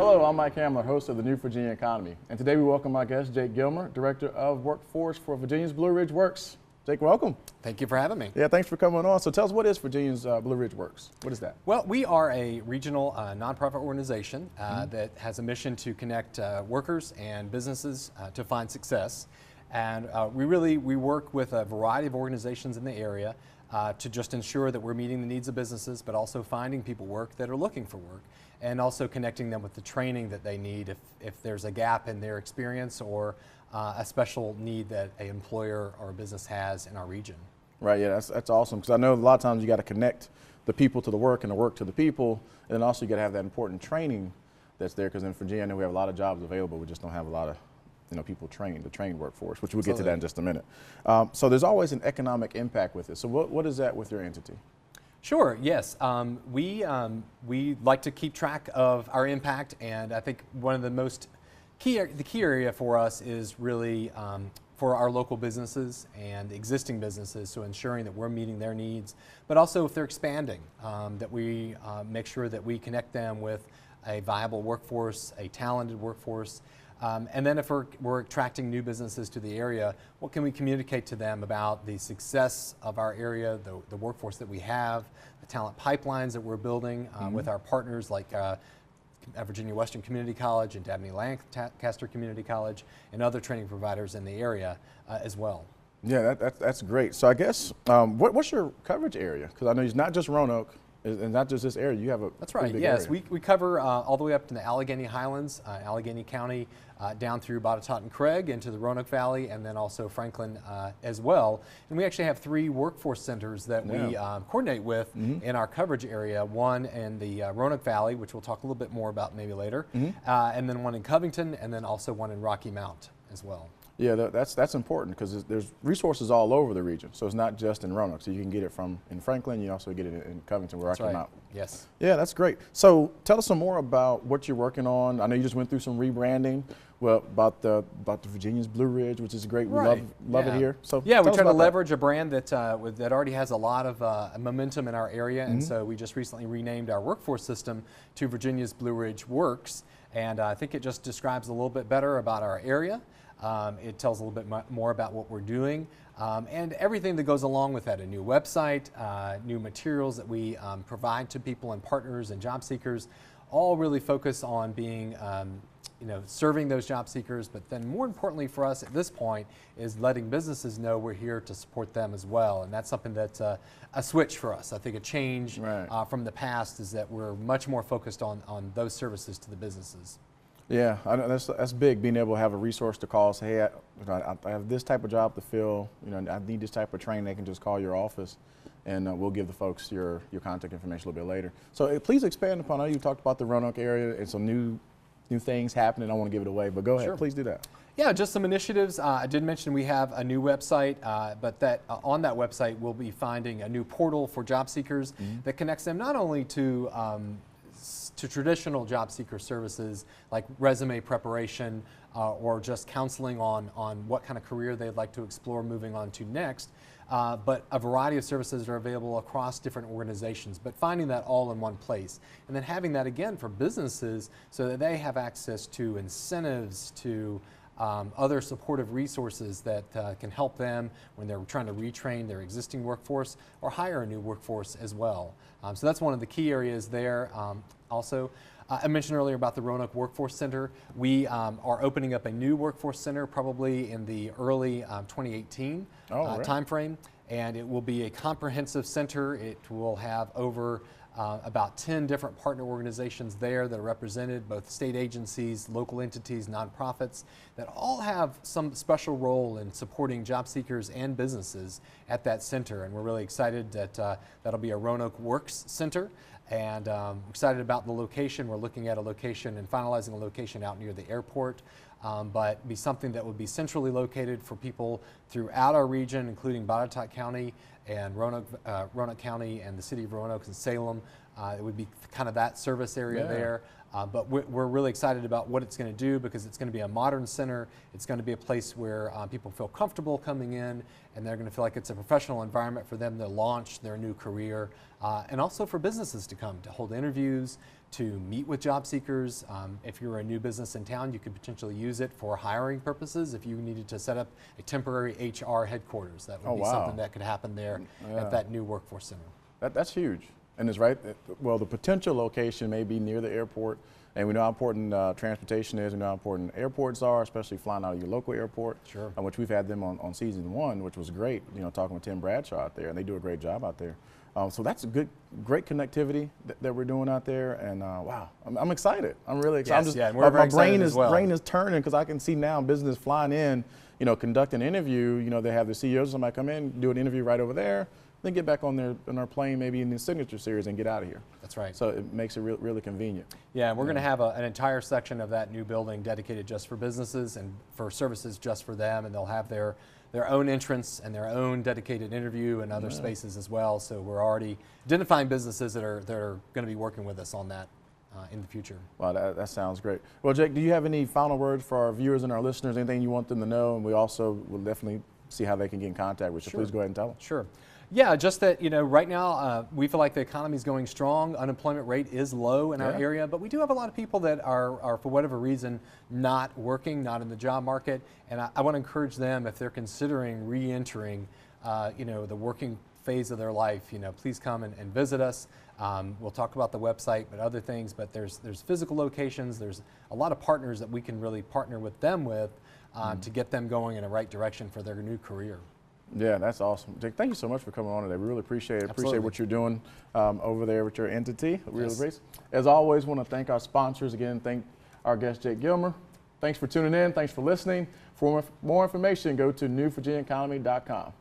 Hello, I'm Mike Hamlar, host of the New Virginia Economy. And today we welcome my guest, Jake Gilmer, Director of Workforce for Virginia's Blue Ridge Works. Jake, welcome. Thank you for having me. Yeah, thanks for coming on. So tell us, what is Virginia's Blue Ridge Works? What is that? Well, we are a regional nonprofit organization that has a mission to connect workers and businesses to find success. And we work with a variety of organizations in the area to just ensure that we're meeting the needs of businesses, but also finding people work that are looking for work, and also connecting them with the training that they need if there's a gap in their experience or a special need that an employer or a business has in our region. Right, yeah, that's awesome, because I know a lot of times you got to connect the people to the work and the work to the people, and then also you got to have that important training that's there, because in Virginia I know we have a lot of jobs available, we just don't have a lot of people trained, the trained workforce, which we'll get to that in just a minute. So there's always an economic impact with it. So what is that with your entity? Sure, yes. We like to keep track of our impact, and I think one of the key area for us is really for our local businesses and existing businesses, so ensuring that we're meeting their needs, but also if they're expanding, that we make sure that we connect them with a viable workforce, a talented workforce. And then if we're attracting new businesses to the area, what can we communicate to them about the success of our area, the workforce that we have, the talent pipelines that we're building with our partners like Virginia Western Community College and Dabney Lancaster Community College and other training providers in the area as well. Yeah, that's great. So I guess, what's your coverage area? Because I know it's not just Roanoke, and not just this area, you have a That's right, yes. We cover all the way up to the Allegheny Highlands, Allegheny County, down through Botetourt and Craig into the Roanoke Valley, and then also Franklin as well. And we actually have 3 workforce centers that we coordinate with in our coverage area. One in the Roanoke Valley, which we'll talk a little bit more about maybe later, and then one in Covington, and then also one in Rocky Mount as well. Yeah, that's important, because there's resources all over the region, so it's not just in Roanoke. So you can get it in Franklin, you also get it in Covington, where I came out. Yes. Yeah, that's great. So tell us some more about what you're working on. I know you just went through some rebranding. Well, about the Virginia's Blue Ridge, which is great. We love it here. So yeah, we try to leverage a brand that already has a lot of momentum in our area, and so we just recently renamed our workforce system to Virginia's Blue Ridge Works, and I think it just describes a little bit better about our area. It tells a little bit more about what we're doing and everything that goes along with that. A new website, new materials that we provide to people and partners and job seekers, all really focus on being, serving those job seekers, but then more importantly for us at this point is letting businesses know we're here to support them as well. And that's something that's a switch for us. I think a change from the past is that we're much more focused on those services to the businesses. Yeah, I know that's big, being able to have a resource to call, say, hey, I have this type of job to fill, I need this type of training. They can just call your office, and we'll give the folks your contact information a little bit later. So please expand upon, I know you talked about the Roanoke area and some new things happening. I don't want to give it away, but go ahead, please do that. Yeah, just some initiatives. I did mention we have a new website, but on that website we'll be finding a new portal for job seekers that connects them not only to traditional job seeker services like resume preparation or just counseling on what kind of career they'd like to explore moving on to next, but a variety of services that are available across different organizations, but finding that all in one place. And then having that again for businesses so that they have access to incentives, to other supportive resources that can help them when they're trying to retrain their existing workforce or hire a new workforce as well. So that's one of the key areas there. Also, I mentioned earlier about the Roanoke Workforce Center. We are opening up a new workforce center probably in the early 2018 timeframe, and it will be a comprehensive center. It will have over about 10 different partner organizations there that are represented, both state agencies, local entities, nonprofits, that all have some special role in supporting job seekers and businesses at that center. And we're really excited that that'll be a Roanoke Works Center. And excited about the location. We're looking at a location and finalizing a location out near the airport, but be something that would be centrally located for people throughout our region, including Botetourt County and Roanoke County and the city of Roanoke and Salem. It would be kind of that service area there. But we're really excited about what it's going to do, because it's going to be a modern center. It's going to be a place where people feel comfortable coming in, and they're going to feel like it's a professional environment for them to launch their new career, and also for businesses to come to hold interviews, to meet with job seekers. If you're a new business in town, you could potentially use it for hiring purposes. If you needed to set up a temporary HR headquarters, that would be something that could happen there at that new workforce center. That's huge. And it's right, well, the potential location may be near the airport, and we know how important transportation is, we know how important airports are, especially flying out of your local airport. Sure. Which we've had them on season 1, which was great, talking with Tim Bradshaw out there, and they do a great job out there. So that's a great connectivity that we're doing out there, and wow, I'm excited. I'm really excited. Yes, and we're very excited as well. My brain is turning, because I can see now business flying in, conduct an interview. They have the CEOs, somebody come in, do an interview right over there, then get back on our plane, maybe in the signature series, and get out of here. That's right. So it makes it really convenient. Yeah, and we're going to have an entire section of that new building dedicated just for businesses and for services just for them, and they'll have their own entrance and their own dedicated interview and other spaces as well. So we're already identifying businesses that are going to be working with us on that in the future. Wow, that sounds great. Well, Jake, do you have any final words for our viewers and our listeners? Anything you want them to know? And we also will definitely see how they can get in contact with you. Sure. Please go ahead and tell them. Sure. Yeah, just that, right now we feel like the economy is going strong. Unemployment rate is low in our area, but we do have a lot of people that are for whatever reason, not working, not in the job market. And I want to encourage them, if they're considering re-entering, the working phase of their life, please come and visit us. We'll talk about the website, but other things, but there's physical locations. There's a lot of partners that we can really partner with them with to get them going in the right direction for their new career. Yeah, that's awesome. Jake, thank you so much for coming on today. We really appreciate it. Appreciate what you're doing over there with your entity. Really appreciate it. As always, want to thank our sponsors again. Thank our guest, Jake Gilmer. Thanks for tuning in. Thanks for listening. For more information, go to newvirginiaeconomy.com.